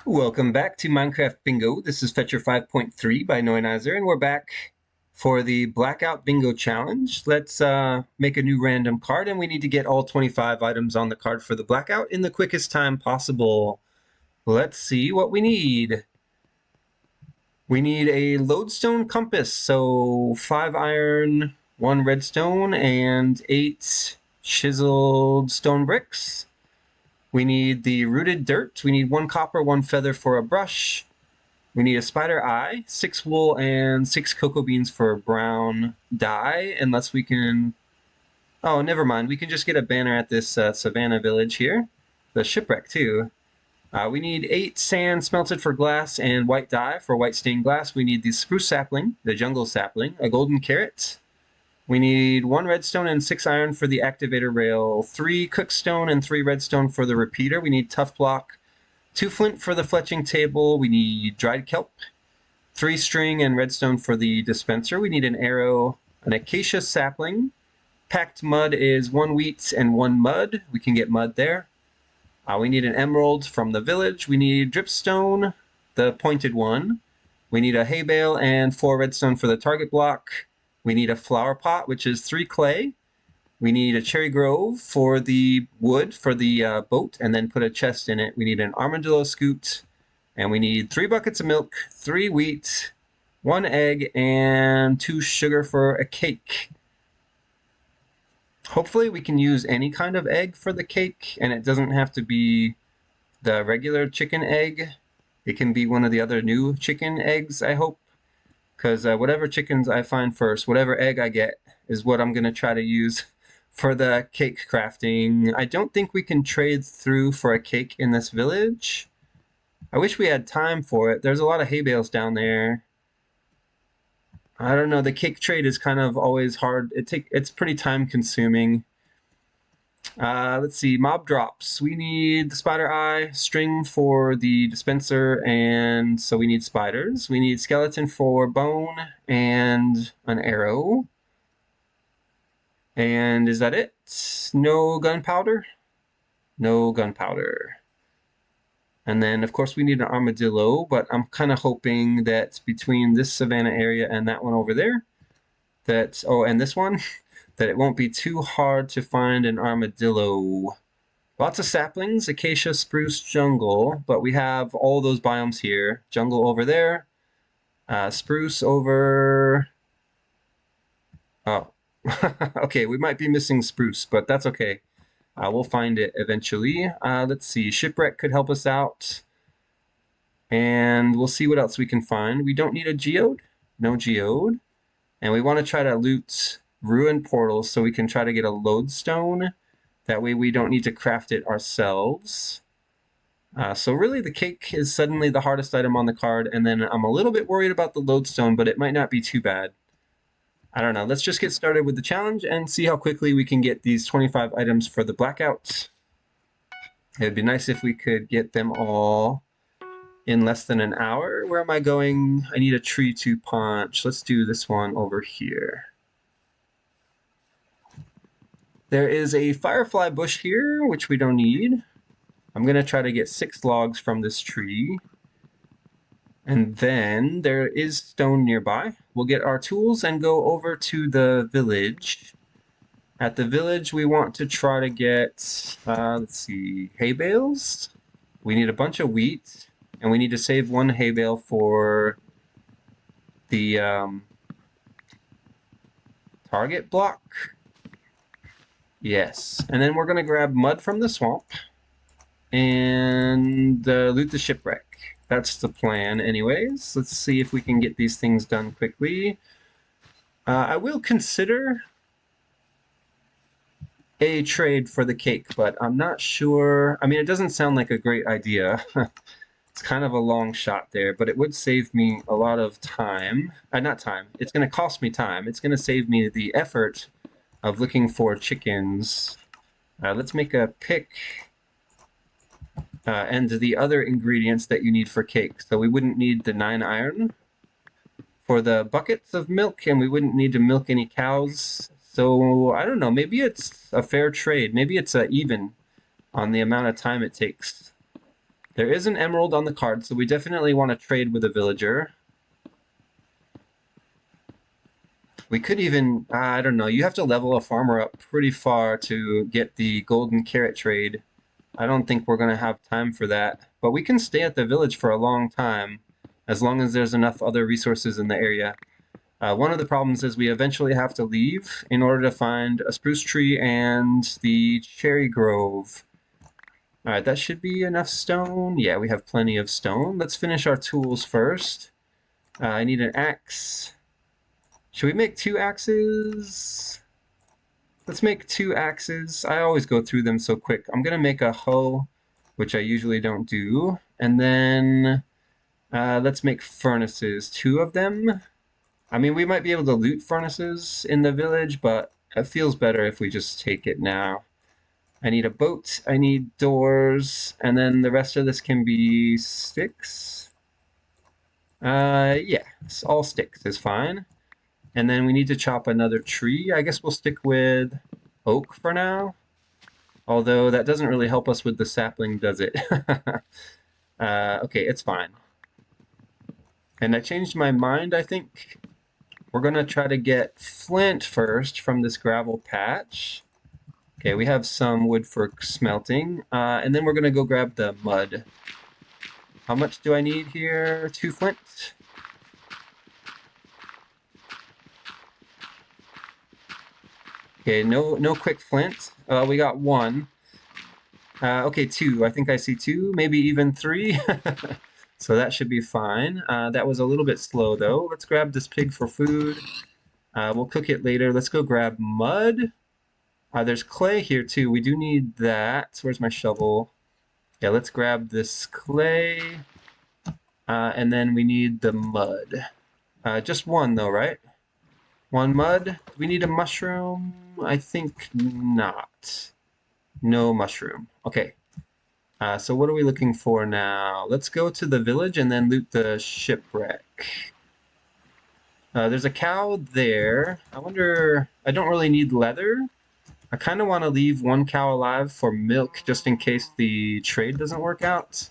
Welcome back to Minecraft Bingo. This is Fetchr 5.3 by Noinizer, and we're back for the Blackout Bingo Challenge. Let's make a new random card, and we need to get all 25 items on the card for the Blackout in the quickest time possible. Let's see what we need. We need a lodestone compass, so 5 iron, 1 redstone, and 8 chiseled stone bricks. We need the rooted dirt. We need 1 copper, 1 feather for a brush. We need a spider eye, 6 wool, and 6 cocoa beans for a brown dye, unless we can... Oh, never mind. We can just get a banner at this savannah village here. The shipwreck, too. We need 8 sand smelted for glass and white dye for white stained glass. We need the spruce sapling, the jungle sapling, a golden carrot. We need 1 redstone and 6 iron for the activator rail, 3 cookstone and 3 redstone for the repeater. We need tough block, 2 flint for the fletching table. We need dried kelp, 3 string and redstone for the dispenser. We need an arrow, an acacia sapling. Packed mud is 1 wheat and 1 mud. We can get mud there. We need an emerald from the village. We need dripstone, the pointed one. We need a hay bale and 4 redstone for the target block. We need a flower pot, which is 3 clay. We need a cherry grove for the wood for the boat, and then put a chest in it. We need an armadillo scoot, and we need 3 buckets of milk, 3 wheat, 1 egg, and 2 sugar for a cake. Hopefully we can use any kind of egg for the cake, and it doesn't have to be the regular chicken egg. It can be one of the other new chicken eggs, I hope. Because whatever chickens I find first, whatever egg I get, is what I'm going to try to use for the cake crafting. I don't think we can trade through for a cake in this village. I wish we had time for it. There's a lot of hay bales down there. I don't know, the cake trade is kind of always hard. It's pretty time consuming. Let's see, mob drops. We need the spider eye, string for the dispenser, and so we need spiders. We need skeleton for bone and an arrow. And is that it? No gunpowder? No gunpowder. And then, of course, we need an armadillo, but I'm kind of hoping that between this savannah area and that one over there, that, oh, and this one, that it won't be too hard to find an armadillo. Lots of saplings, acacia, spruce, jungle, but we have all those biomes here. Jungle over there, spruce over... Oh, okay, we might be missing spruce, but that's okay. We'll find it eventually. Let's see, shipwreck could help us out. And we'll see what else we can find. We don't need a geode. No geode. And we want to try to loot ruined portals so we can try to get a lodestone. That way we don't need to craft it ourselves. So really the cake is suddenly the hardest item on the card, and then I'm a little bit worried about the lodestone, but it might not be too bad. I don't know. Let's just get started with the challenge and see how quickly we can get these 25 items for the blackout. It'd be nice if we could get them all in less than an hour. Where am I going? I need a tree to punch. Let's do this one over here. There is a firefly bush here, which we don't need. I'm going to try to get 6 logs from this tree. And then there is stone nearby. We'll get our tools and go over to the village. At the village, we want to try to get, let's see, hay bales. We need a bunch of wheat, and we need to save 1 hay bale for the target block. Yes, and then we're going to grab mud from the swamp and loot the shipwreck. That's the plan anyways. Let's see if we can get these things done quickly. I will consider a trade for the cake, but I'm not sure. I mean, it doesn't sound like a great idea. It's kind of a long shot there, but it would save me a lot of time. Not time. It's going to cost me time. It's going to save me the effort of looking for chickens. Let's make a pick. And the other ingredients that you need for cake. So we wouldn't need the 9 iron for the buckets of milk, and we wouldn't need to milk any cows. So I don't know, maybe it's a fair trade. Maybe it's even on the amount of time it takes. There is an emerald on the card, so we definitely want to trade with a villager. We could even, I don't know, you have to level a farmer up pretty far to get the golden carrot trade. I don't think we're going to have time for that. But we can stay at the village for a long time, as long as there's enough other resources in the area. One of the problems is we eventually have to leave in order to find a spruce tree and the cherry grove. All right, that should be enough stone. Yeah, we have plenty of stone. Let's finish our tools first. I need an axe. Should we make 2 axes? Let's make 2 axes. I always go through them so quick. I'm going to make a hoe, which I usually don't do. And then let's make furnaces, 2 of them. I mean, we might be able to loot furnaces in the village, but it feels better if we just take it now. I need a boat, I need doors, and then the rest of this can be sticks. Yeah, all sticks is fine. And then we need to chop another tree. I guess we'll stick with oak for now. Although that doesn't really help us with the sapling, does it? Okay, it's fine. And I changed my mind, I think. We're going to try to get flint first from this gravel patch. Okay, we have some wood for smelting. And then we're going to go grab the mud. How much do I need here? 2 flint? Okay, no quick flint. We got 1. Okay, 2. I think I see 2, maybe even 3. So that should be fine. That was a little bit slow, though. Let's grab this pig for food. We'll cook it later. Let's go grab mud. There's clay here, too. We do need that. Where's my shovel? Yeah, let's grab this clay. And then we need the mud. Just 1, though, right? 1 mud. Do we need a mushroom? I think not. No mushroom. Okay. So what are we looking for now? Let's go to the village and then loot the shipwreck. There's a cow there. I wonder... I don't really need leather. I kind of want to leave 1 cow alive for milk just in case the trade doesn't work out.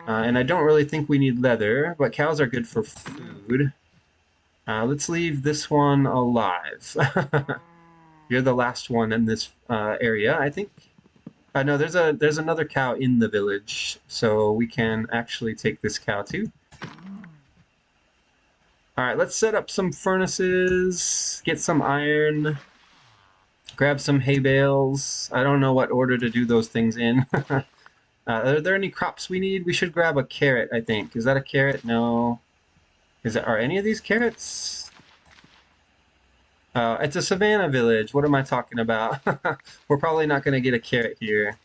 And I don't really think we need leather, but cows are good for food. Let's leave this one alive. You're the last one in this area, I think. No, there's another cow in the village, so we can actually take this cow too. All right, let's set up some furnaces, get some iron, grab some hay bales. I don't know what order to do those things in. Are there any crops we need? We should grab a carrot, I think. Is that a carrot? No. Are any of these carrots? It's a savannah village. What am I talking about? We're probably not going to get a carrot here,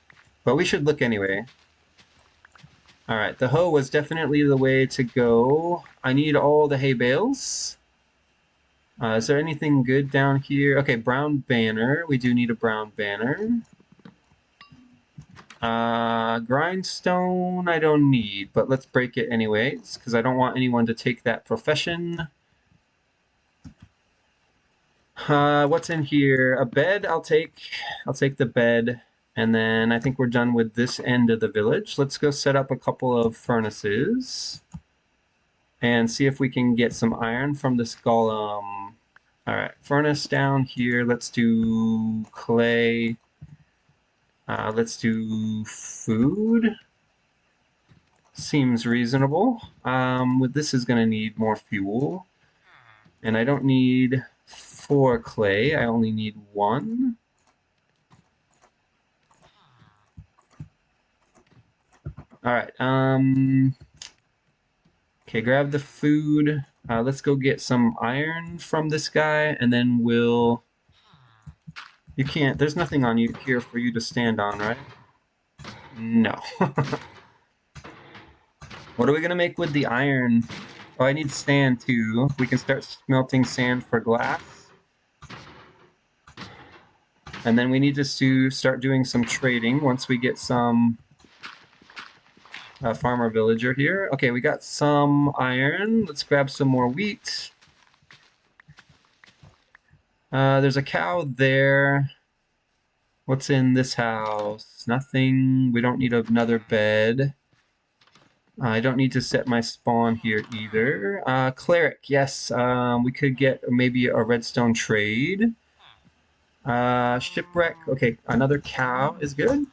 but we should look anyway. All right, the hoe was definitely the way to go. I need all the hay bales. Is there anything good down here? Okay, brown banner. We do need a brown banner. Grindstone I don't need, but let's break it anyways, because I don't want anyone to take that profession. What's in here? A bed I'll take. I'll take the bed. And then I think we're done with this end of the village. Let's go set up a couple of furnaces and see if we can get some iron from this golem. All right, furnace down here. Let's do clay. Let's do food. Seems reasonable. With this is going to need more fuel. And I don't need 4 clay. I only need 1. All right. Okay, grab the food. Let's go get some iron from this guy, and then we'll... You can't... There's nothing on you here for you to stand on, right? No. What are we gonna make with the iron? Oh, I need sand too. We can start smelting sand for glass. And then we need to start doing some trading once we get some... farmer villager here. Okay, we got some iron. Let's grab some more wheat. There's a cow there. What's in this house? Nothing. We don't need another bed. I don't need to set my spawn here either. Cleric, yes. We could get maybe a redstone trade. Shipwreck. Okay, another cow is good.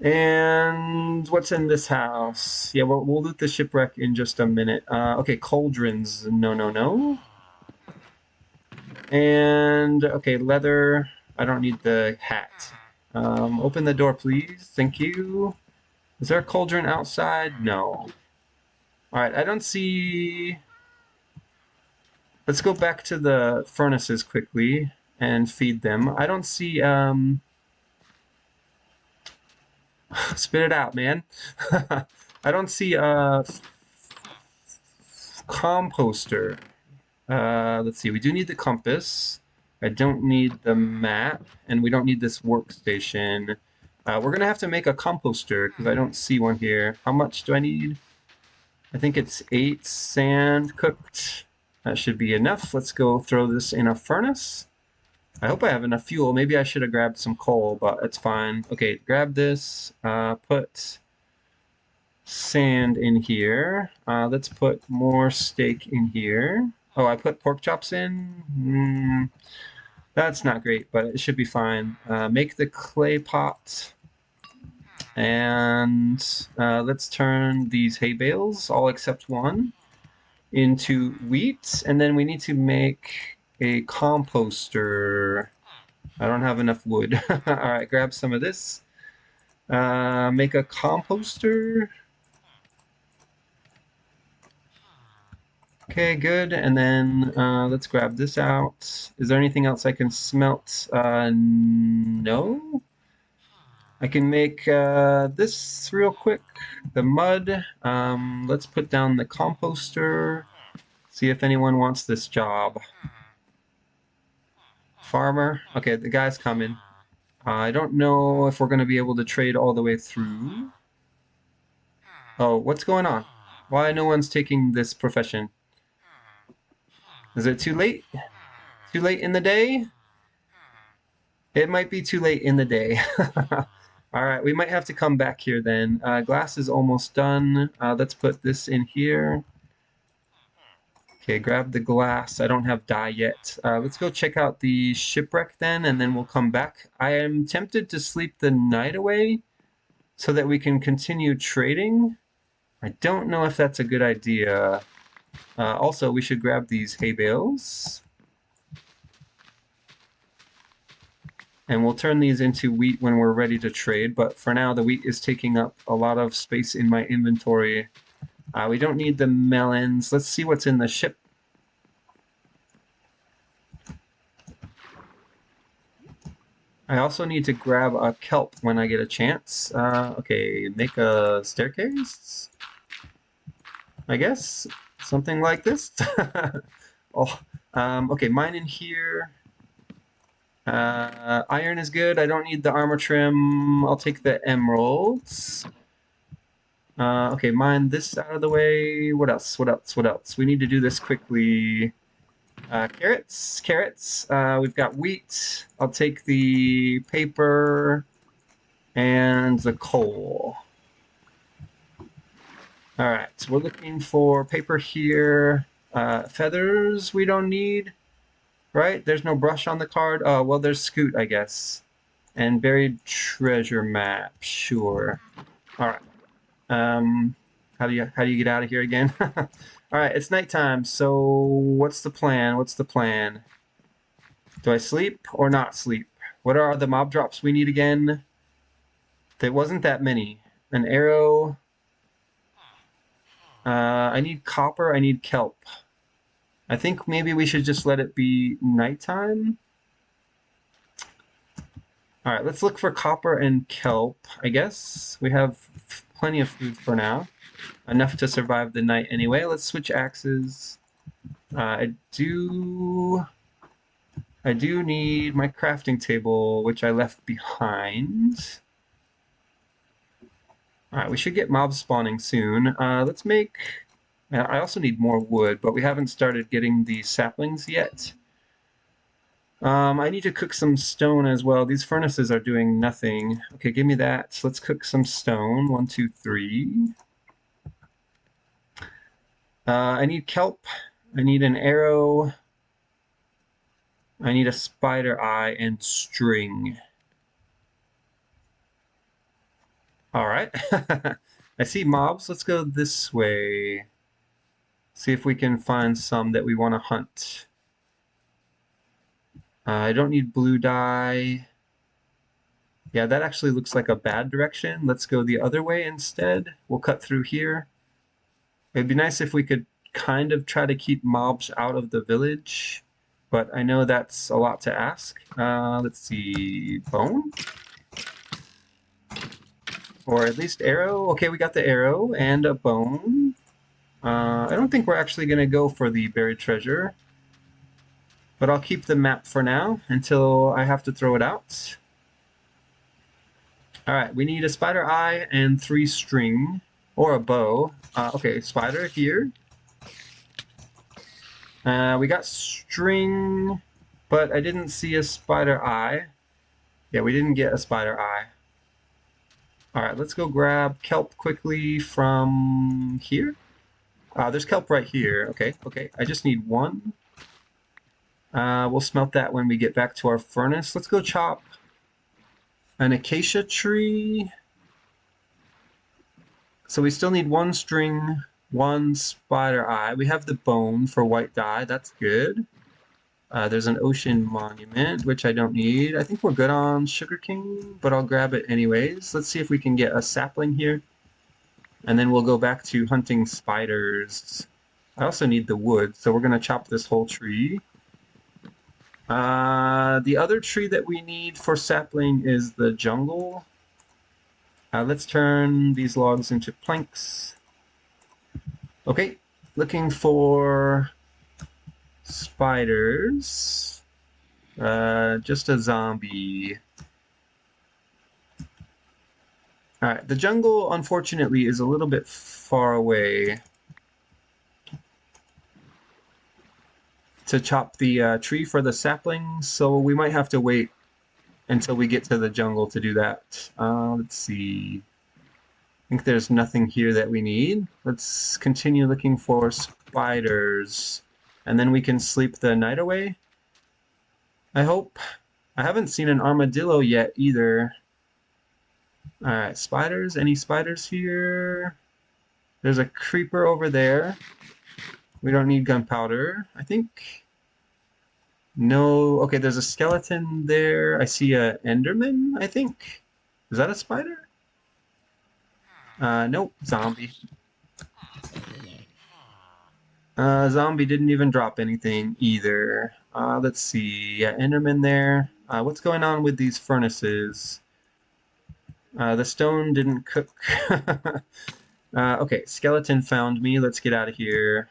And what's in this house? Yeah, we'll loot the shipwreck in just a minute. Okay, cauldrons. No, no, no. And, okay, leather. I don't need the hat. Open the door, please. Thank you. Is there a cauldron outside? No. Alright, I don't see... Let's go back to the furnaces quickly and feed them. I don't see, spit it out, man. I don't see a composter. Let's see, we do need the compass. I don't need the map, and we don't need this workstation. We're gonna have to make a composter, because I don't see one here. How much do I need? I think it's 8 sand cooked. That should be enough. Let's go throw this in a furnace. I hope I have enough fuel. Maybe I should have grabbed some coal, but it's fine. Okay, grab this. Put sand in here. Let's put more steak in here. Oh, I put pork chops in? That's not great, but it should be fine. Make the clay pot. And let's turn these hay bales, all except one, into wheat. And then we need to make a composter. I don't have enough wood. Alright, grab some of this. Make a composter. Okay, good. And then let's grab this out. Is there anything else I can smelt? No. I can make this real quick. The mud. Let's put down the composter. See if anyone wants this job. Farmer. Okay, the guy's coming. I don't know if we're going to be able to trade all the way through. Oh, what's going on? Why no one's taking this profession? Is it too late? Too late in the day? It might be too late in the day. Alright, we might have to come back here then. Glass is almost done. Let's put this in here. Okay, grab the glass. I don't have dye yet. Let's go check out the shipwreck then, and then we'll come back. I am tempted to sleep the night away so that we can continue trading. I don't know if that's a good idea. Also, we should grab these hay bales. And we'll turn these into wheat when we're ready to trade, but for now the wheat is taking up a lot of space in my inventory. We don't need the melons. Let's see what's in the ship. I also need to grab a kelp when I get a chance. Okay, make a staircase? I guess? Something like this? Oh, okay, mine in here. Iron is good. I don't need the armor trim. I'll take the emeralds. Okay, mine this out of the way. What else? What else? What else? We need to do this quickly. Carrots. Carrots. We've got wheat. I'll take the paper and the coal. Alright, we're looking for paper here. Feathers we don't need. Right? There's no brush on the card. Oh, well, there's Scoot, I guess. And buried treasure map. Sure. Alright. How do you get out of here again? Alright, it's nighttime, so what's the plan? What's the plan? Do I sleep or not sleep? What are the mob drops we need again? There wasn't that many. An arrow. I need copper, I need kelp. I think maybe we should just let it be nighttime. Alright, let's look for copper and kelp, I guess. We have plenty of food for now. Enough to survive the night anyway. Let's switch axes. I do need my crafting table, which I left behind. Alright, we should get mobs spawning soon. Let's make... I also need more wood, but we haven't started getting the saplings yet. I need to cook some stone as well. These furnaces are doing nothing. Okay, give me that. Let's cook some stone. 1, 2, 3. I need kelp. I need an arrow. I need a spider eye and string. All right. I see mobs. Let's go this way. See if we can find some that we want to hunt. I don't need blue dye. Yeah, that actually looks like a bad direction. Let's go the other way instead. We'll cut through here. It'd be nice if we could kind of try to keep mobs out of the village, but I know that's a lot to ask. Let's see, bone? Or at least arrow? Okay, we got the arrow and a bone. I don't think we're actually going to go for the buried treasure, but I'll keep the map for now until I have to throw it out. All right, we need a spider eye and 3 string, or a bow. Okay, spider here. We got string, but I didn't see a spider eye. Yeah, we didn't get a spider eye. All right, let's go grab kelp quickly from here. There's kelp right here. Okay, okay. I just need 1. We'll smelt that when we get back to our furnace. Let's go chop an acacia tree. So we still need 1 string, 1 spider eye. We have the bone for white dye. That's good. There's an ocean monument, which I don't need. I think we're good on sugarcane, but I'll grab it anyways. Let's see if we can get a sapling here. And then we'll go back to hunting spiders. I also need the wood, so we're going to chop this whole tree. The other tree that we need for sapling is the jungle. Let's turn these logs into planks. Okay, looking for spiders. Just a zombie. Alright, the jungle, unfortunately, is a little bit far away to chop the tree for the saplings, so we might have to wait until we get to the jungle to do that. Let's see. I think there's nothing here that we need. Let's continue looking for spiders, and then we can sleep the night away. I hope. I haven't seen an armadillo yet either. Alright, spiders. Any spiders here? There's a creeper over there. We don't need gunpowder, I think. No. Okay, there's a skeleton there. I see a enderman, I think. Is that a spider? Nope. Zombie. Zombie didn't even drop anything either. Let's see. Yeah, enderman there. What's going on with these furnaces? The stone didn't cook. Okay, skeleton found me. Let's get out of here.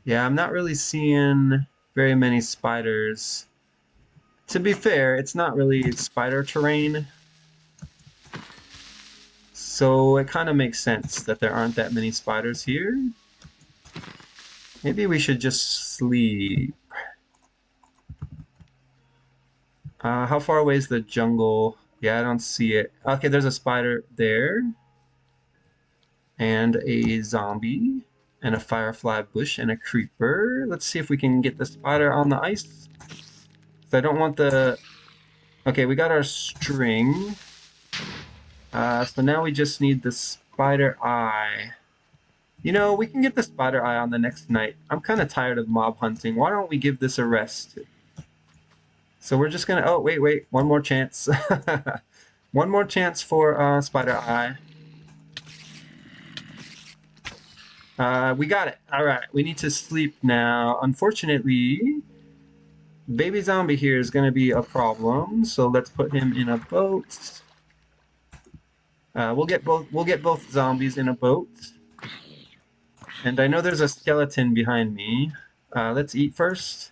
Yeah, I'm not really seeing very many spiders. To be fair, it's not really spider terrain. So it kind of makes sense that there aren't that many spiders here. Maybe we should just sleep. How far away is the jungle? Yeah, I don't see it. Okay, there's a spider there. And a zombie. And a firefly bush and a creeper. Let's see if we can get the spider on the ice. So I don't want the... Okay, we got our string. So now we just need the spider eye. You know, we can get the spider eye on the next night. I'm kind of tired of mob hunting. Why don't we give this a rest? So we're just gonna... Oh, wait. One more chance. One more chance for spider eye. We got it. Alright, we need to sleep now. Unfortunately, baby zombie here is going to be a problem, so let's put him in a boat. We'll get both zombies in a boat. And I know there's a skeleton behind me. Let's eat first.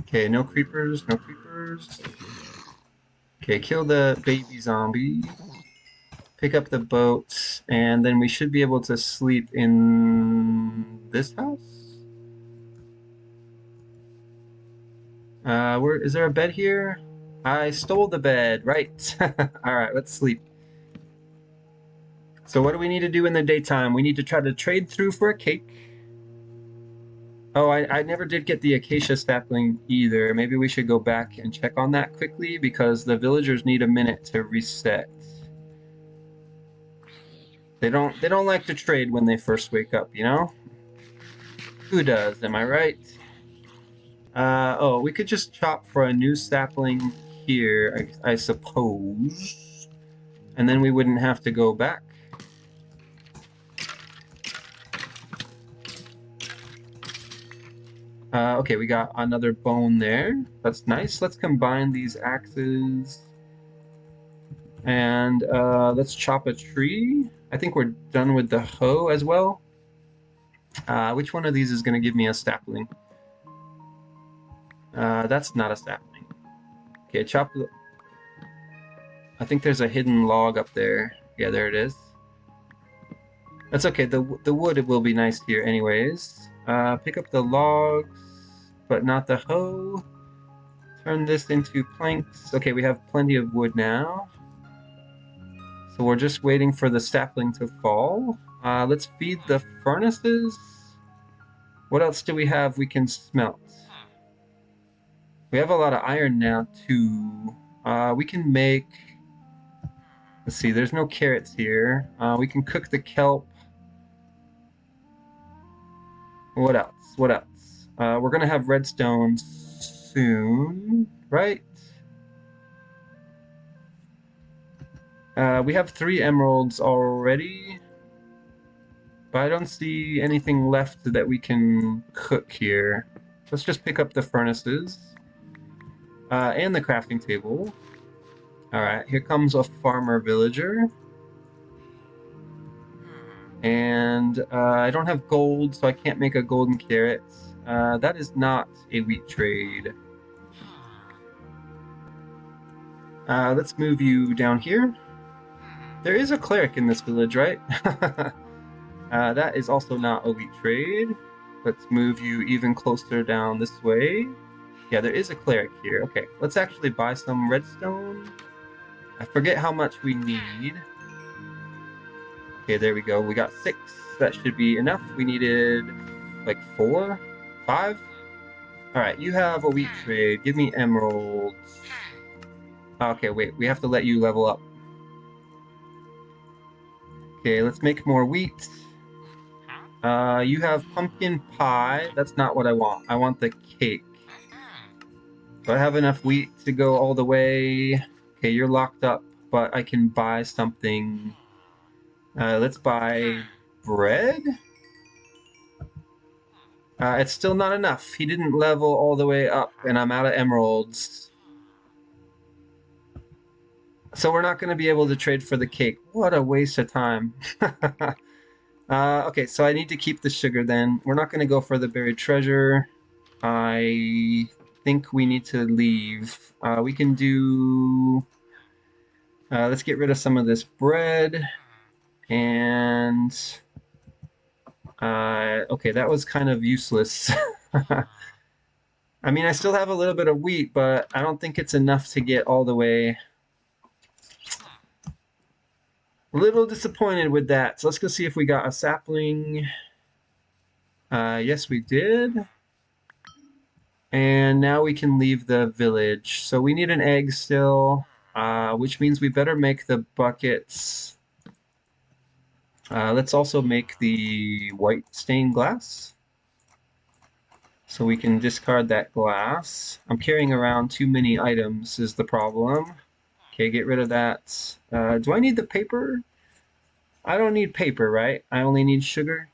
Okay, no creepers, no creepers. Okay, kill the baby zombie. Pick up the boat, and then we should be able to sleep in this house? Where is there a bed here? I stole the bed, right. Alright, let's sleep. So what do we need to do in the daytime? We need to try to trade through for a cake. Oh, I never did get the acacia sapling either. Maybe we should go back and check on that quickly because the villagers need a minute to reset. They don't like to trade when they first wake up, you know? Who does, am I right? Oh, we could just chop for a new sapling here, I suppose. And then we wouldn't have to go back. Okay, we got another bone there. That's nice. Let's combine these axes. And let's chop a tree. I think we're done with the hoe as well. Which one of these is going to give me a sapling? That's not a sapling. Okay, chop the... I think there's a hidden log up there. Yeah, there it is. That's okay. The wood will be nice here anyways. Pick up the logs, but not the hoe. Turn this into planks. Okay, we have plenty of wood now. So we're just waiting for the sapling to fall. Let's feed the furnaces. What else do we have we can smelt? We have a lot of iron now too. We can make... Let's see, there's no carrots here. We can cook the kelp. What else? What else? We're gonna have redstone soon, right? We have 3 emeralds already, but I don't see anything left that we can cook here. Let's just pick up the furnaces and the crafting table. Alright, here comes a farmer villager. And I don't have gold, so I can't make a golden carrot. That is not a wheat trade. Let's move you down here. There is a cleric in this village, right? That is also not a wheat trade. Let's move you even closer down this way. Yeah, there is a cleric here. Okay, let's actually buy some redstone. I forget how much we need. Okay, there we go. We got 6. That should be enough. We needed like 4, 5. Alright, you have a wheat trade. Give me emeralds. Okay, wait. We have to let you level up. Okay, let's make more wheat. You have pumpkin pie. That's not what I want. I want the cake. Do I have enough wheat to go all the way? Okay, you're locked up, but I can buy something. Let's buy bread? It's still not enough. He didn't level all the way up, and I'm out of emeralds. So we're not going to be able to trade for the cake. What a waste of time. Okay, so I need to keep the sugar then. We're not going to go for the buried treasure. I think we need to leave. We can do... let's get rid of some of this bread. And... okay, that was kind of useless. I mean, I still have a little bit of wheat, but I don't think it's enough to get all the way. A little disappointed with that. So let's go see if we got a sapling. Yes, we did. And now we can leave the village. So we need an egg still, which means we better make the buckets. Let's also make the white stained glass. So we can discard that glass. I'm carrying around too many items is the problem. Okay, get rid of that. Do I need the paper? I don't need paper, right? I only need sugar.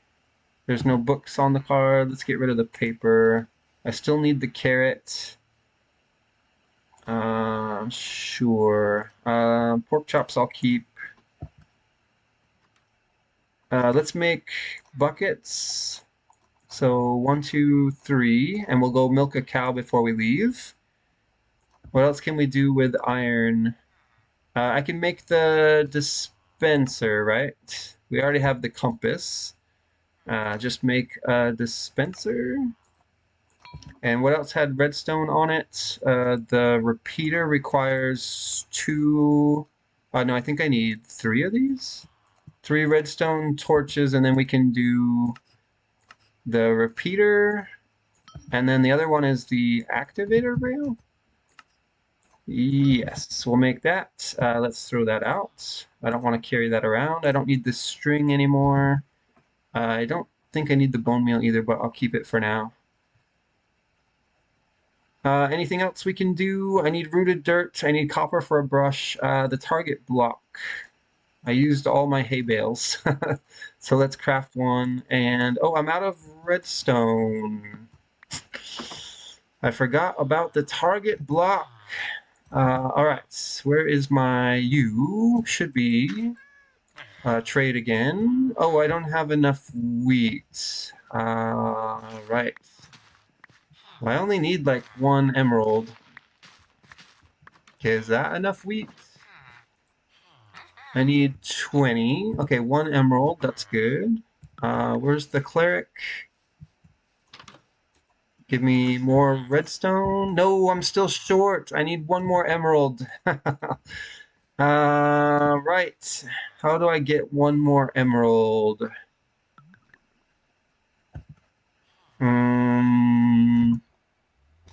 There's no books on the card. Let's get rid of the paper. I still need the carrot. Sure. Pork chops I'll keep. Let's make buckets. So 1, 2, 3, and we'll go milk a cow before we leave. What else can we do with iron? I can make the dispenser, right? We already have the compass. Just make a dispenser. And what else had redstone on it? The repeater requires 2. No, I think I need 3 of these. 3 redstone torches, and then we can do the repeater. And then the other one is the activator rail. Yes, we'll make that. Let's throw that out. I don't want to carry that around. I don't need this string anymore. I don't think I need the bone meal either, but I'll keep it for now. Anything else we can do? I need rooted dirt. I need copper for a brush. The target block. I used all my hay bales. So let's craft one. And, oh, I'm out of redstone. I forgot about the target block. All right, where is my U? Should be trade again. Oh, I don't have enough wheat. Right. I only need like 1 emerald. Okay, is that enough wheat? I need 20. Okay, 1 emerald, that's good. Where's the cleric? Give me more redstone. No, I'm still short. I need 1 more emerald. Right. How do I get 1 more emerald?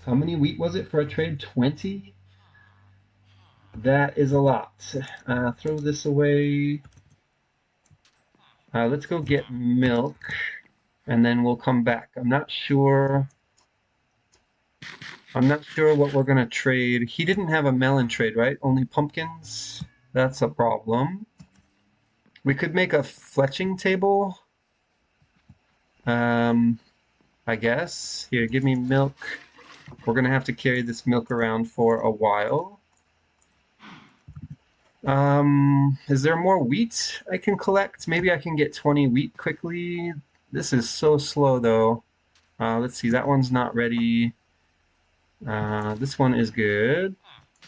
How many wheat was it for a trade? 20? That is a lot. Throw this away. Let's go get milk, and then we'll come back. I'm not sure what we're gonna trade. He didn't have a melon trade, right? Only pumpkins? That's a problem. We could make a fletching table. I guess. Here, give me milk. We're gonna have to carry this milk around for a while. Is there more wheat I can collect? Maybe I can get 20 wheat quickly. This is so slow though. Let's see, that one's not ready. This one is good.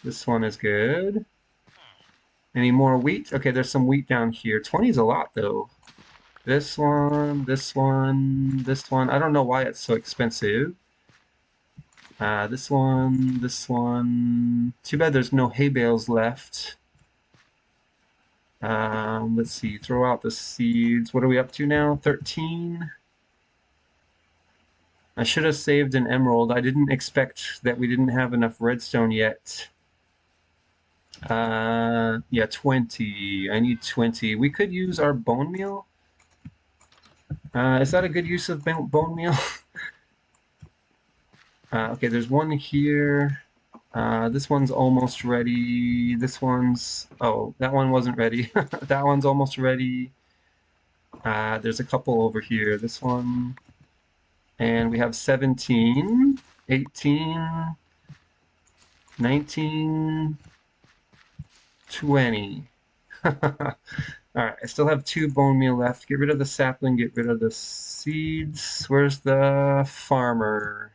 This one is good. Any more wheat? Okay, there's some wheat down here. 20 is a lot though. This one, this one, this one. I don't know why it's so expensive. This one, this one. Too bad there's no hay bales left. Let's see, throw out the seeds. What are we up to now? 13? I should have saved an emerald. I didn't expect that we didn't have enough redstone yet. Yeah, 20. I need 20. We could use our bone meal. Is that a good use of bone meal? Okay, there's one here. This one's almost ready. This one's... Oh, that one wasn't ready. That one's almost ready. There's a couple over here. This one. And we have 17, 18, 19, 20. Alright, I still have 2 bone meal left. Get rid of the sapling, get rid of the seeds. Where's the farmer?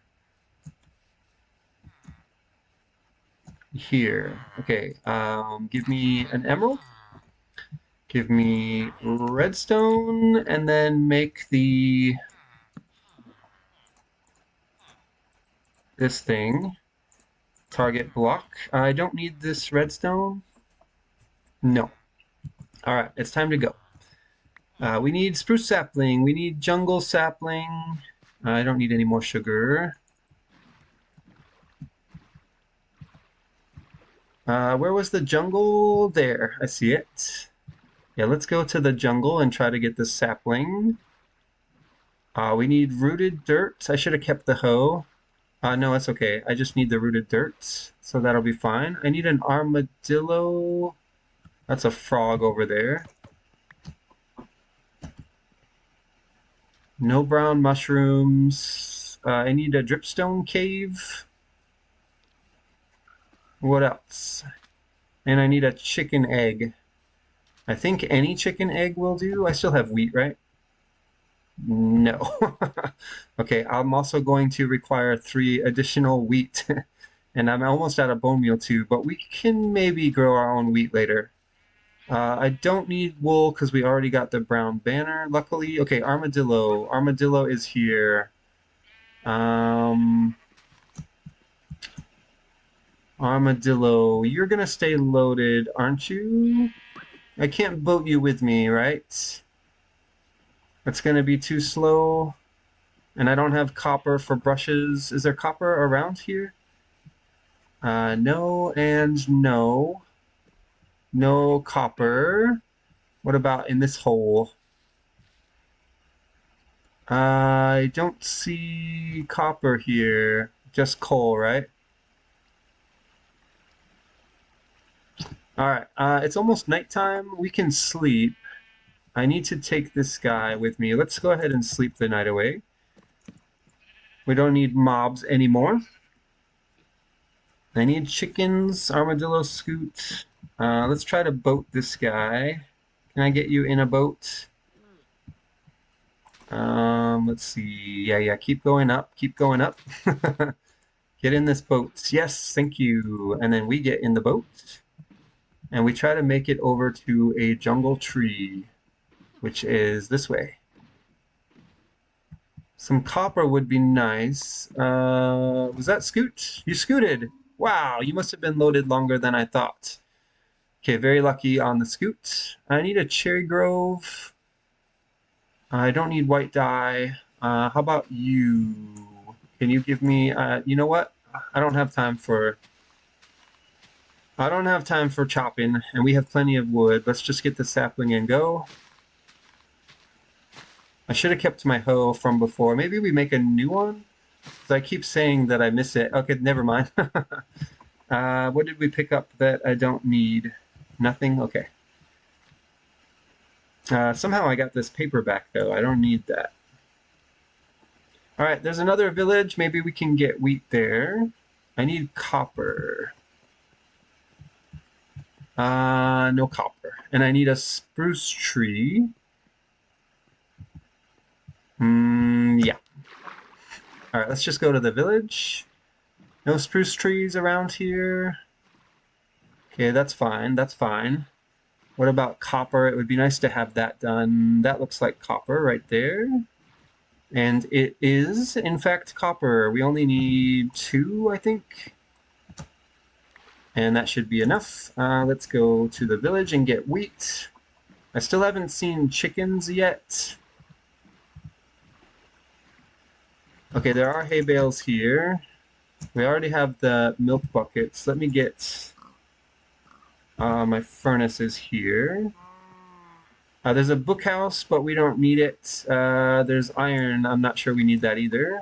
Here. Okay, give me an emerald. Give me redstone, and then make this thing. Target block. I don't need this redstone. No. Alright, it's time to go. We need spruce sapling. We need jungle sapling. I don't need any more sugar. Where was the jungle? There, I see it. Yeah, let's go to the jungle and try to get this sapling. We need rooted dirt. I should have kept the hoe. No, that's okay. I just need the rooted dirt, so that'll be fine. I need an armadillo. That's a frog over there. No brown mushrooms. I need a dripstone cave. What else? And I need a chicken egg. I think any chicken egg will do. I still have wheat, right? No. Okay, I'm also going to require 3 additional wheat. And I'm almost out of bone meal too, but we can maybe grow our own wheat later. I don't need wool because we already got the brown banner, luckily. Okay, armadillo. Armadillo is here. Armadillo, you're gonna stay loaded, aren't you? I can't boat you with me, right? It's gonna be too slow. And I don't have copper for brushes. Is there copper around here? No and no. No copper. What about in this hole? I don't see copper here. Just coal, right? Alright, it's almost nighttime. We can sleep. I need to take this guy with me. Let's go ahead and sleep the night away. We don't need mobs anymore. I need chickens, armadillo scoot. Let's try to boat this guy. Can I get you in a boat? Let's see. Yeah, keep going up, keep going up. Get in this boat. Yes, thank you. And then we get in the boat. And we try to make it over to a jungle tree, which is this way. Some copper would be nice. Was that Scoot? You scooted. Wow, you must have been loaded longer than I thought. Okay, very lucky on the Scoot. I need a cherry grove. I don't need white dye. How about you? Can you give me, you know what? I don't have time for chopping, and we have plenty of wood. Let's just get the sapling and go. I should have kept my hoe from before. Maybe we make a new one? Because I keep saying that I miss it. Okay, never mind. What did we pick up that I don't need? Nothing? Okay. Somehow I got this paper back, though. I don't need that. All right, there's another village. Maybe we can get wheat there. I need copper. No copper. And I need a spruce tree. Yeah. All right, let's just go to the village. No spruce trees around here. Okay, that's fine, that's fine. What about copper? It would be nice to have that done. That looks like copper right there. And it is, in fact, copper. We only need 2, I think. And that should be enough. Let's go to the village and get wheat. I still haven't seen chickens yet. Okay, there are hay bales here. We already have the milk buckets. Let me get my furnaces here. There's a book house, but we don't need it. There's iron. I'm not sure we need that either.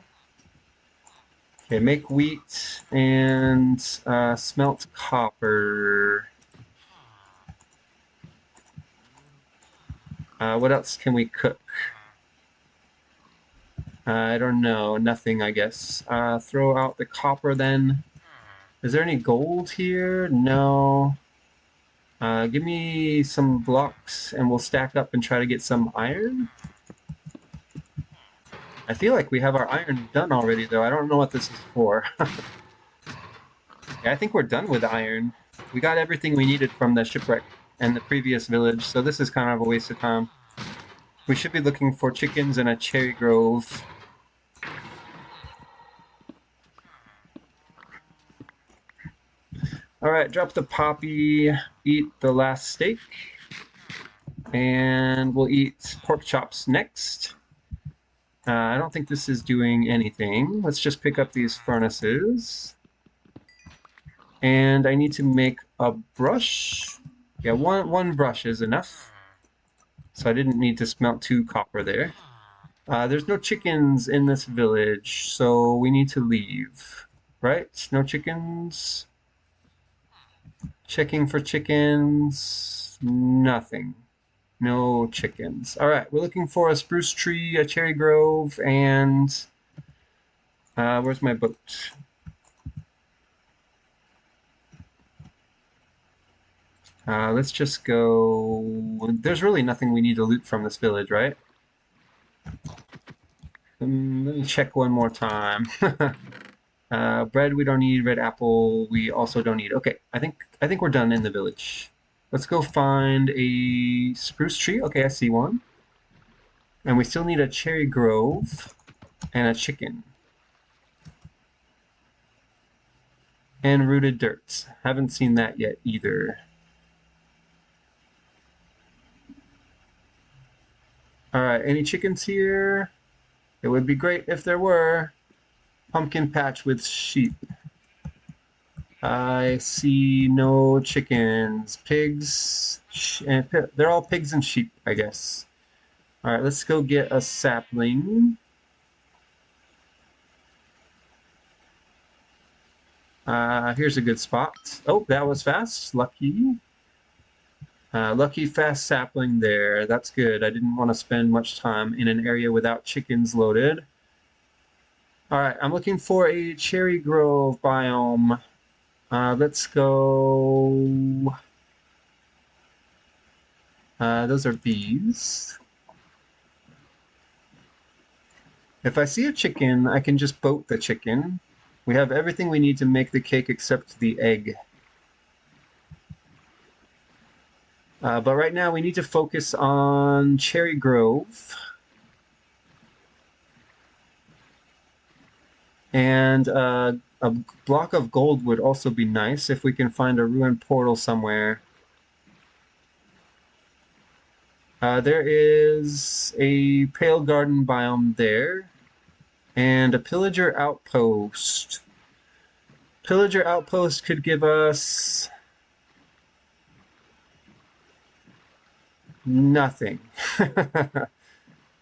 Okay, make wheat and smelt copper. What else can we cook? I don't know. Nothing, I guess. Throw out the copper then. Is there any gold here? No. Give me some blocks and we'll stack up and try to get some iron. I feel like we have our iron done already, though. I don't know what this is for. Yeah, I think we're done with iron. We got everything we needed from the shipwreck and the previous village, so this is kind of a waste of time. We should be looking for chickens and a cherry grove. Alright, drop the poppy, eat the last steak, and we'll eat pork chops next. I don't think this is doing anything. Let's just pick up these furnaces. And I need to make a brush. Yeah, one brush is enough. So I didn't need to smelt 2 copper there. There's no chickens in this village, so we need to leave. Right? No chickens. Checking for chickens. Nothing. No chickens. Alright, we're looking for a spruce tree, a cherry grove, and... where's my boat? Let's just go... There's really nothing we need to loot from this village, right? Let me check one more time. Bread we don't need, red apple we also don't need. Okay, I think we're done in the village. Let's go find a spruce tree. Okay, I see one. And we still need a cherry grove and a chicken. And rooted dirt. Haven't seen that yet either. Alright, any chickens here? It would be great if there were. Pumpkin patch with sheep. I see no chickens. Pigs. And they're all pigs and sheep, I guess. Alright, let's go get a sapling. Here's a good spot. Oh, that was fast. Lucky. Lucky fast sapling there. That's good. I didn't want to spend much time in an area without chickens loaded. Alright, I'm looking for a cherry grove biome. Let's go... those are bees. If I see a chicken, I can just boat the chicken. We have everything we need to make the cake except the egg. But right now we need to focus on Cherry Grove. And a block of gold would also be nice if we can find a ruined portal somewhere. There is a Pale Garden biome there. And a Pillager Outpost. Pillager Outpost could give us... nothing.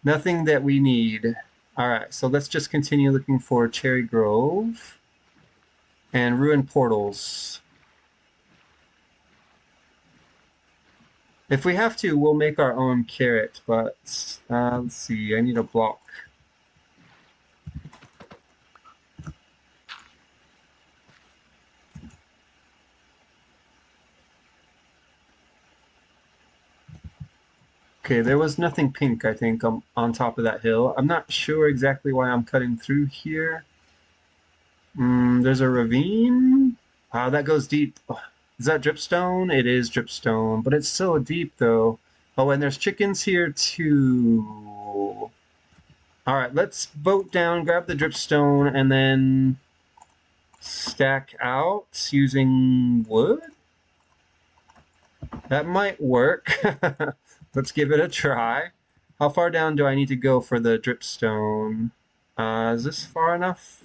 Nothing that we need. Alright, so let's just continue looking for Cherry Grove and ruined portals. If we have to, we'll make our own carrot, but let's see, I need a block. Okay, there was nothing pink, I think, on top of that hill. I'm not sure exactly why I'm cutting through here. There's a ravine. That goes deep. Is that dripstone? It is dripstone, but it's so deep, though. Oh, and there's chickens here, too. Alright, let's boat down, grab the dripstone, and then stack out using wood? That might work. Let's give it a try. How far down do I need to go for the dripstone? Is this far enough?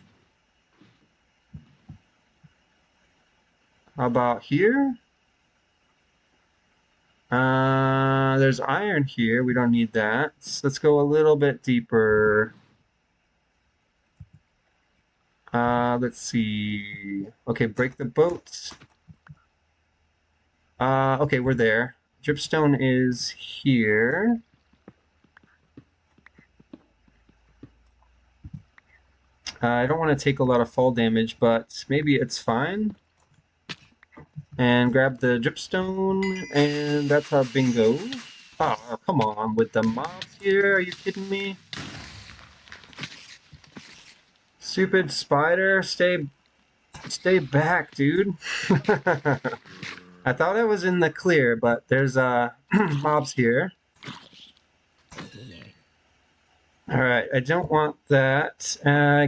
How about here? There's iron here. We don't need that. Let's go a little bit deeper. Let's see. Okay, break the boat. Okay, we're there. Dripstone is here. I don't want to take a lot of fall damage, but maybe it's fine. And grab the dripstone, and that's our bingo. Oh, come on, with the mobs here, are you kidding me? Stupid spider, stay back, dude. I thought I was in the clear, but there's mobs here. Alright, I don't want that.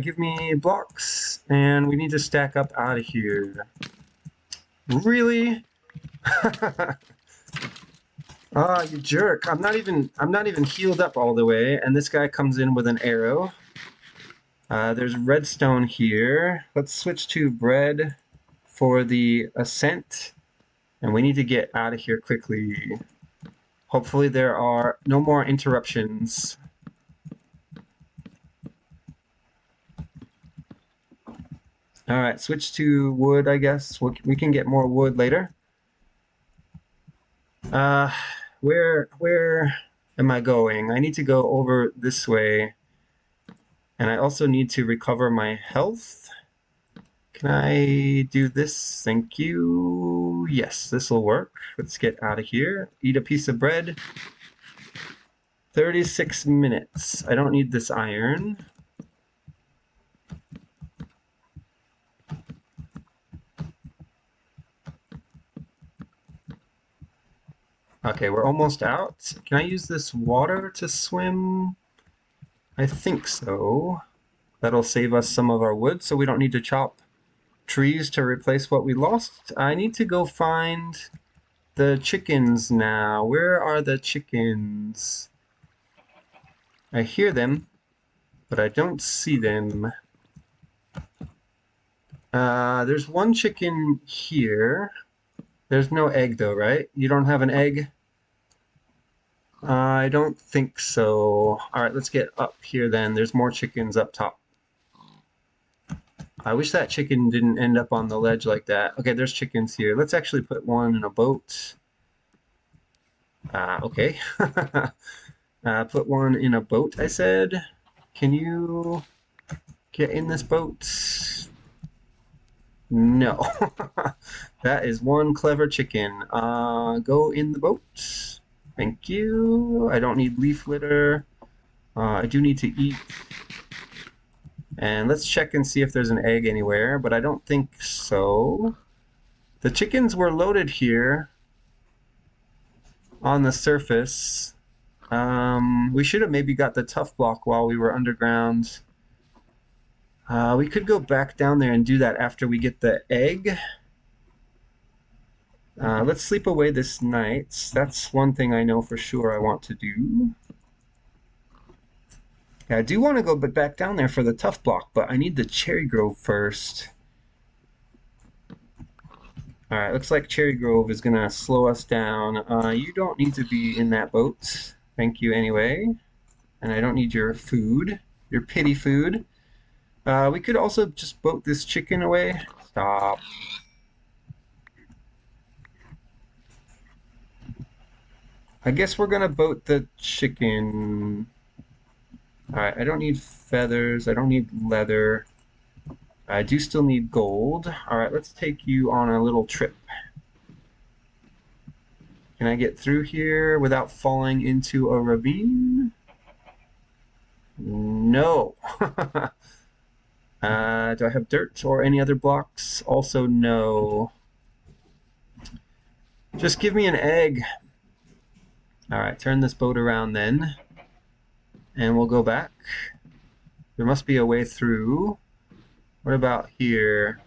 Give me blocks, and we need to stack up out of here. Really? Ah, you jerk. I'm not even healed up all the way, and this guy comes in with an arrow. There's redstone here. Let's switch to bread for the ascent. And we need to get out of here quickly. Hopefully there are no more interruptions. Alright, switch to wood, I guess. We can get more wood later. Where am I going? I need to go over this way. And I also need to recover my health. Can I do this? Thank you. Yes, this will work. Let's get out of here. Eat a piece of bread. 36 minutes. I don't need this iron. Okay, we're almost out. Can I use this water to swim? I think so. That'll save us some of our wood, so we don't need to chop trees to replace what we lost. I need to go find the chickens now. Where are the chickens? I hear them, but I don't see them. There's one chicken here. There's no egg though, right? You don't have an egg? I don't think so. All right, let's get up here then. There's more chickens up top. I wish that chicken didn't end up on the ledge like that. Okay, there's chickens here. Let's actually put one in a boat. Okay. Put one in a boat, I said. Can you get in this boat? No. That is one clever chicken. Go in the boat. Thank you. I don't need leaf litter. I do need to eat. And let's check and see if there's an egg anywhere, but I don't think so. The chickens were loaded here on the surface. We should have maybe got the tough block while we were underground. We could go back down there and do that after we get the egg. Let's sleep away this night. That's one thing I know for sure I want to do. Yeah, I do want to go back down there for the tough block, but I need the cherry grove first. Alright, looks like cherry grove is going to slow us down. You don't need to be in that boat. Thank you anyway. And I don't need your food, your pity food. We could also just boat this chicken away. Stop. I guess we're gonna boat the chicken. Alright, I don't need feathers, I don't need leather. I do still need gold. Alright, let's take you on a little trip. Can I get through here without falling into a ravine? No. Do I have dirt or any other blocks? Also no. Just give me an egg. Alright, turn this boat around then. And we'll go back. There must be a way through. What about here?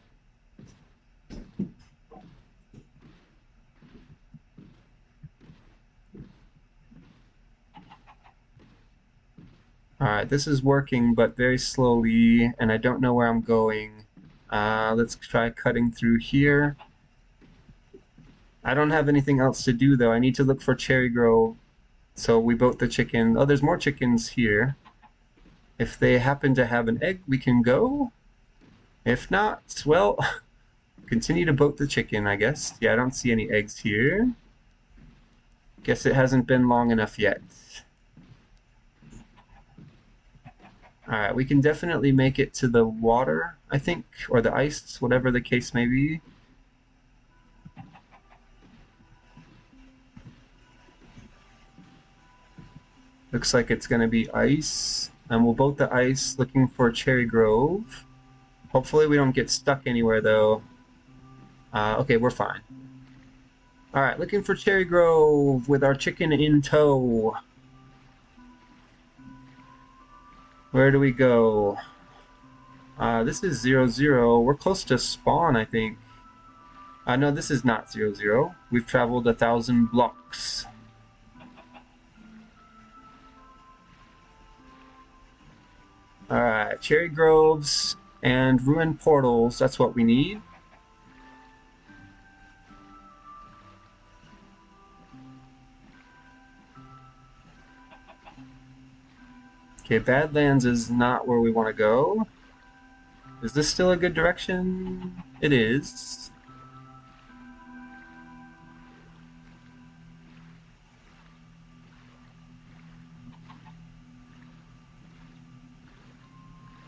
Alright, this is working, but very slowly, and I don't know where I'm going. Let's try cutting through here. I don't have anything else to do, though. I need to look for Cherry Grove. So we boat the chicken. Oh, there's more chickens here. If they happen to have an egg, we can go. If not, well, continue to boat the chicken, I guess. Yeah, I don't see any eggs here. Guess it hasn't been long enough yet. Alright, we can definitely make it to the water, I think, or the ice, whatever the case may be. Looks like it's going to be ice, and we'll boat the ice looking for Cherry Grove. Hopefully we don't get stuck anywhere, though. Okay, we're fine. Alright, looking for Cherry Grove with our chicken in tow. Where do we go? This is 0-0. We're close to spawn, I think. No, this is not 0-0. We've traveled 1,000 blocks. Alright, cherry groves and ruined portals. That's what we need. Okay, Badlands is not where we want to go. Is this still a good direction? It is.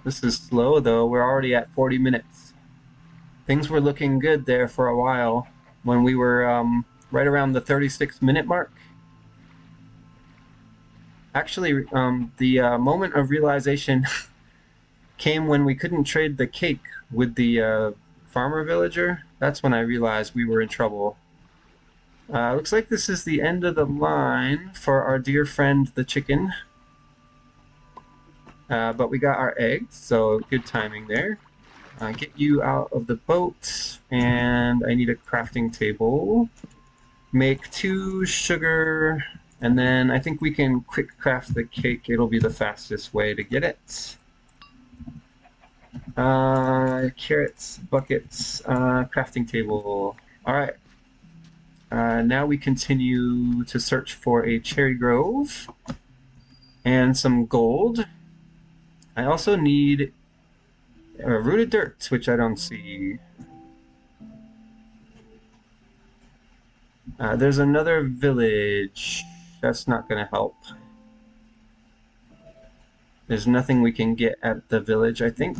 This is slow, though. We're already at 40 minutes. Things were looking good there for a while when we were right around the 36-minute mark. Actually, the moment of realization came when we couldn't trade the cake with the farmer villager. That's when I realized we were in trouble. Looks like this is the end of the line for our dear friend the chicken. But we got our eggs, so good timing there. Get you out of the boat, and I need a crafting table. Make 2 sugar, and then I think we can quick craft the cake. It'll be the fastest way to get it. Carrots, buckets, crafting table. All right. Now we continue to search for a cherry grove and some gold. I also need rooted dirt, which I don't see. There's another village. That's not going to help. There's nothing we can get at the village, I think.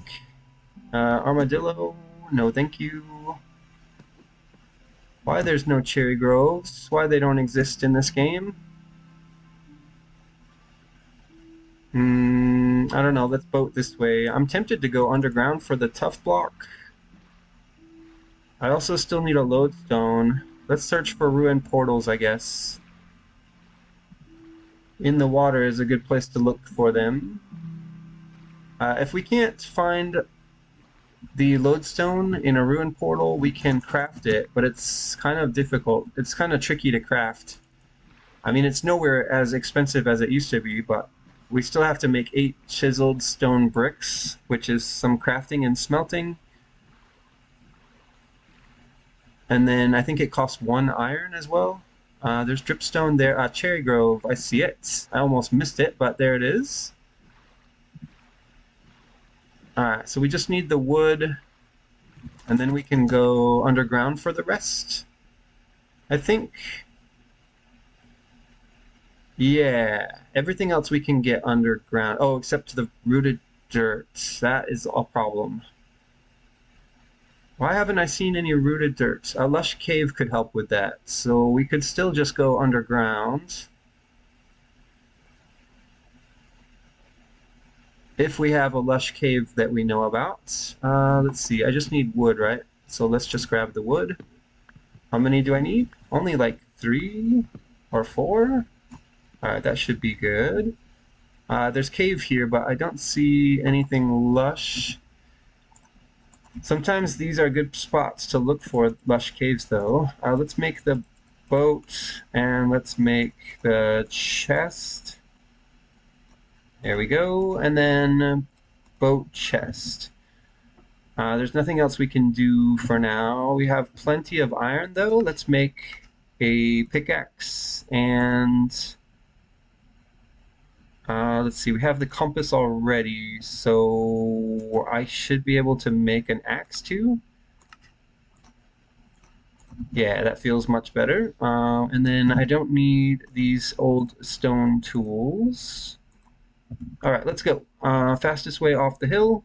Armadillo, no thank you. Why there's no cherry groves? Why they don't exist in this game? I don't know, let's boat this way. I'm tempted to go underground for the tough block. I also still need a lodestone. Let's search for ruined portals, I guess. In the water is a good place to look for them. If we can't find the lodestone in a ruined portal, we can craft it, but it's kind of difficult. It's kind of tricky to craft. I mean, it's nowhere as expensive as it used to be, but we still have to make 8 chiseled stone bricks, which is some crafting and smelting. And then I think it costs 1 iron as well. There's dripstone there. Cherry Grove, I see it. I almost missed it, but there it is. Alright, so we just need the wood, and then we can go underground for the rest. I think... Yeah, everything else we can get underground. Oh, except the rooted dirt. That is a problem. Why haven't I seen any rooted dirt? A lush cave could help with that, so we could still just go underground. If we have a lush cave that we know about. Let's see, I just need wood, right? So let's just grab the wood. How many do I need? Only like 3 or 4? Alright, that should be good. There's cave here, but I don't see anything lush. Sometimes these are good spots to look for lush caves, though. Let's make the boat, and let's make the chest. There we go, and then boat chest. There's nothing else we can do for now. We have plenty of iron, though. Let's make a pickaxe, and let's see, we have the compass already, so I should be able to make an axe too. Yeah, that feels much better. And then I don't need these old stone tools. Alright, let's go. Fastest way off the hill.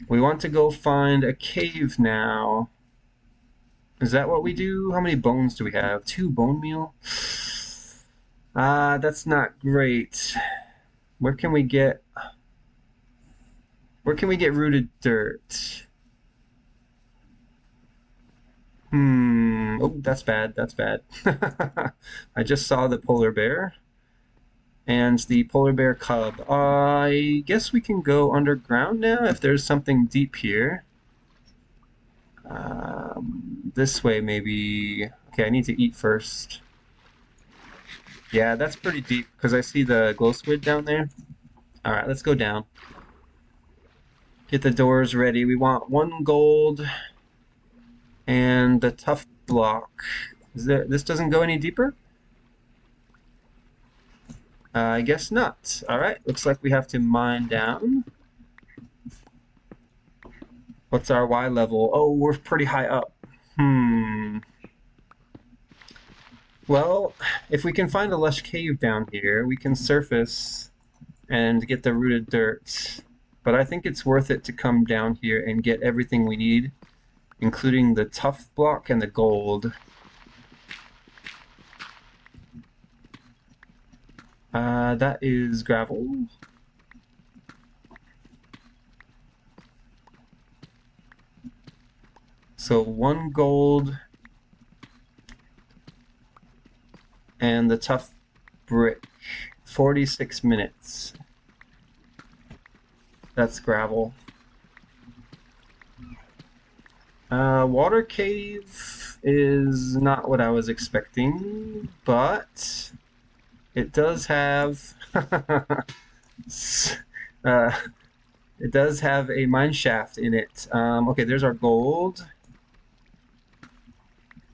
We want to go find a cave now. Is that what we do? How many bones do we have? 2 bone meal? That's not great. Where can we get rooted dirt? Oh, that's bad, that's bad. I just saw the polar bear. And the polar bear cub. I guess we can go underground now if there's something deep here. This way maybe. Okay, I need to eat first. Yeah, that's pretty deep because I see the glow squid down there. Alright, let's go down. Get the doors ready. We want 1 gold and the tough block. This doesn't go any deeper? I guess not. Alright, looks like we have to mine down. What's our Y level? Oh, we're pretty high up. Well, if we can find a lush cave down here, we can surface and get the rooted dirt. But I think it's worth it to come down here and get everything we need, including the tough block and the gold. That is gravel. So 1 gold and the tough brick. 46 minutes. That's gravel. Water cave is not what I was expecting, but it does have uh, it does have a mine shaft in it. Okay, there's our gold.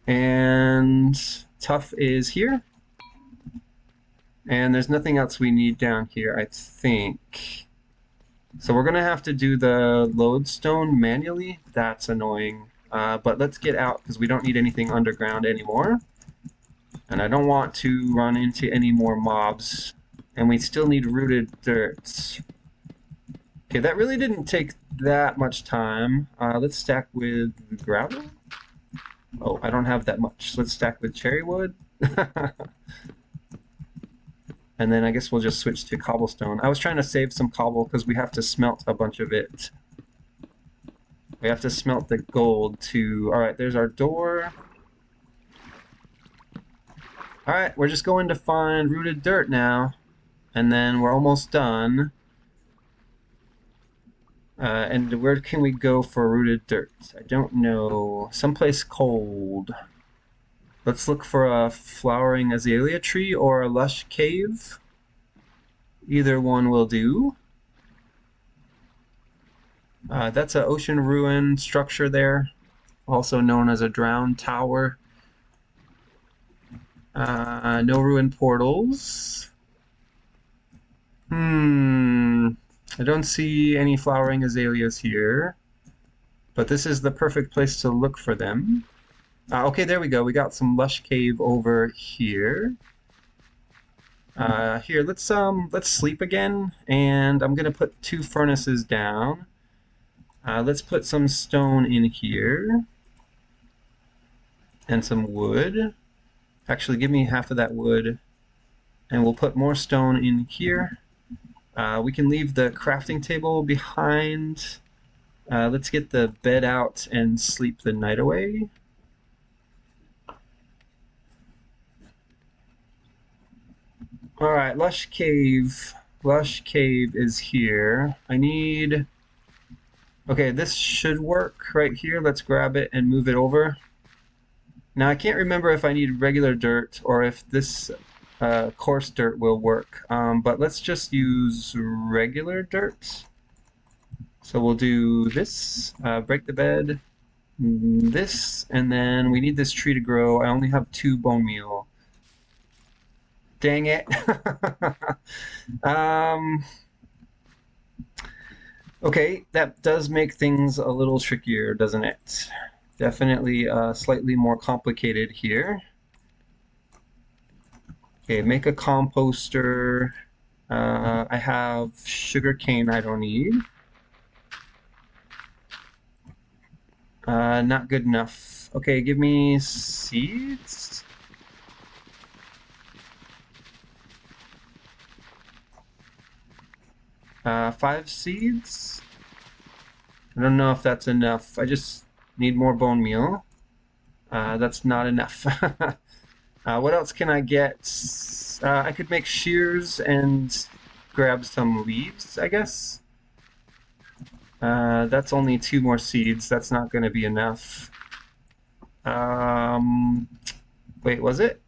And tough is here. And there's nothing else we need down here, I think. So we're gonna have to do the lodestone manually. That's annoying. But let's get out because we don't need anything underground anymore. And I don't want to run into any more mobs. And we still need rooted dirt. Okay, that really didn't take that much time. Let's stack with gravel. Oh, I don't have that much. Let's stack with cherry wood. And then I guess we'll just switch to cobblestone. I was trying to save some cobble because we have to smelt a bunch of it. We have to smelt the gold too. Alright, there's our door. Alright, we're just going to find rooted dirt now. And then we're almost done. And where can we go for rooted dirt? I don't know. Someplace cold. Let's look for a flowering azalea tree or a lush cave. Either one will do. That's an ocean ruin structure there, also known as a drowned tower. No ruin portals. I don't see any flowering azaleas here, but this is the perfect place to look for them. Okay, there we go. We got some lush cave over here. Here, let's sleep again, and I'm gonna put 2 furnaces down. Let's put some stone in here and some wood. Actually, give me half of that wood, and we'll put more stone in here. We can leave the crafting table behind. Let's get the bed out and sleep the night away. All right, Lush Cave. Lush Cave is here. I need... Okay, this should work right here. Let's grab it and move it over. Now, I can't remember if I need regular dirt or if this coarse dirt will work. But let's just use regular dirt. So we'll do this, break the bed, this, and then we need this tree to grow. I only have 2 bone meal. Dang it. Okay, that does make things a little trickier, doesn't it? Definitely slightly more complicated here. Okay, make a composter. I have sugarcane I don't need. Not good enough. Okay, give me seeds. Five seeds. I don't know if that's enough. I just need more bone meal. That's not enough. What else can I get? I could make shears and grab some leaves, I guess. That's only 2 more seeds. That's not going to be enough. Wait, was it?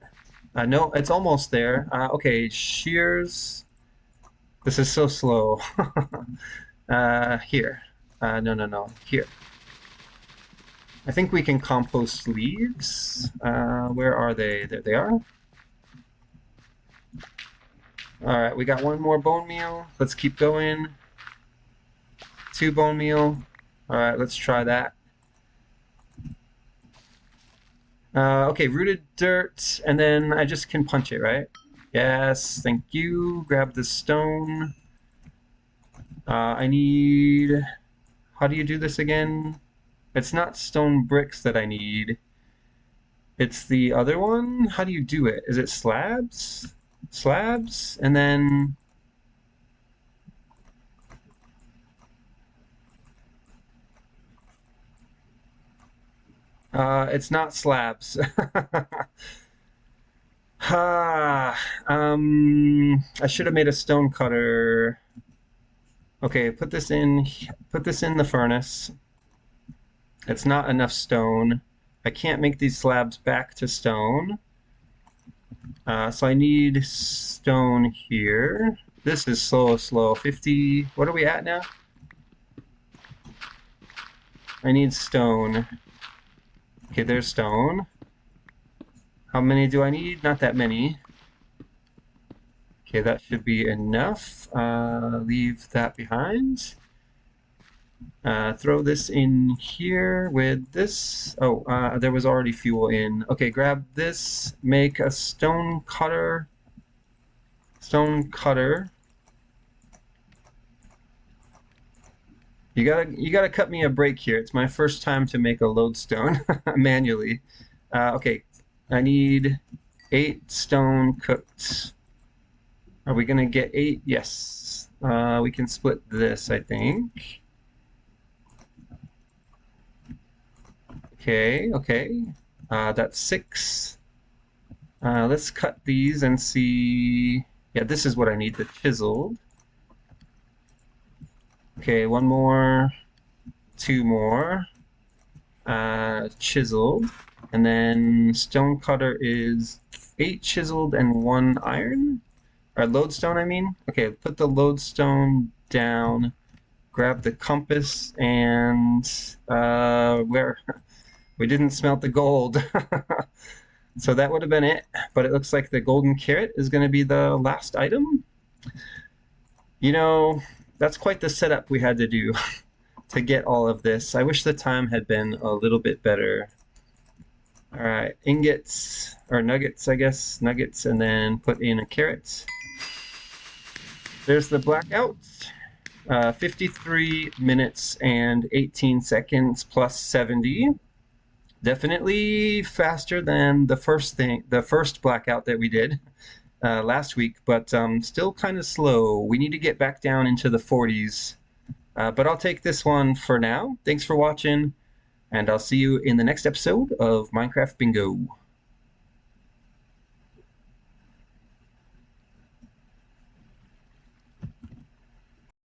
No, it's almost there. Okay, shears. This is so slow. Here. No. Here. I think we can compost leaves. Where are they? There they are. Alright, we got 1 more bone meal. Let's keep going. 2 bone meal. Alright, let's try that. Okay, rooted dirt, and then I just can punch it, right? Yes, thank you. Grab the stone. I need... How do you do this again? It's not stone bricks that I need. It's the other one? How do you do it? Is it slabs? Slabs? And then... it's not slabs. I should have made a stone cutter. Okay, put this in the furnace. It's not enough stone. I can't make these slabs back to stone. So I need stone here. This is slow. 50. What are we at now? I need stone. Okay, there's stone. How many do I need? Not that many. Okay, that should be enough. Leave that behind. Throw this in here with this. Oh, there was already fuel in. Okay, grab this. Make a stone cutter. Stone cutter. You gotta cut me a break here. It's my first time to make a lodestone manually. Okay, I need 8 stone cooked. Are we gonna get 8? Yes. We can split this, I think. Okay. That's 6. Let's cut these and see. Yeah, this is what I need, the chiseled. Okay, 1 more, 2 more. Chiseled. And then stone cutter is 8 chiseled and 1 iron. Or lodestone, I mean. Okay, put the lodestone down. Grab the compass and where? We didn't smelt the gold. So that would have been it. But it looks like the golden carrot is going to be the last item. You know, that's quite the setup we had to do to get all of this. I wish the time had been a little bit better. All right, ingots, or nuggets, I guess. Nuggets, and then put in a carrot. There's the blackout. 53 minutes and 18 seconds plus 70. Definitely faster than the first blackout that we did last week, but still kind of slow. We need to get back down into the 40s. But I'll take this one for now. Thanks for watching, and I'll see you in the next episode of Minecraft Bingo.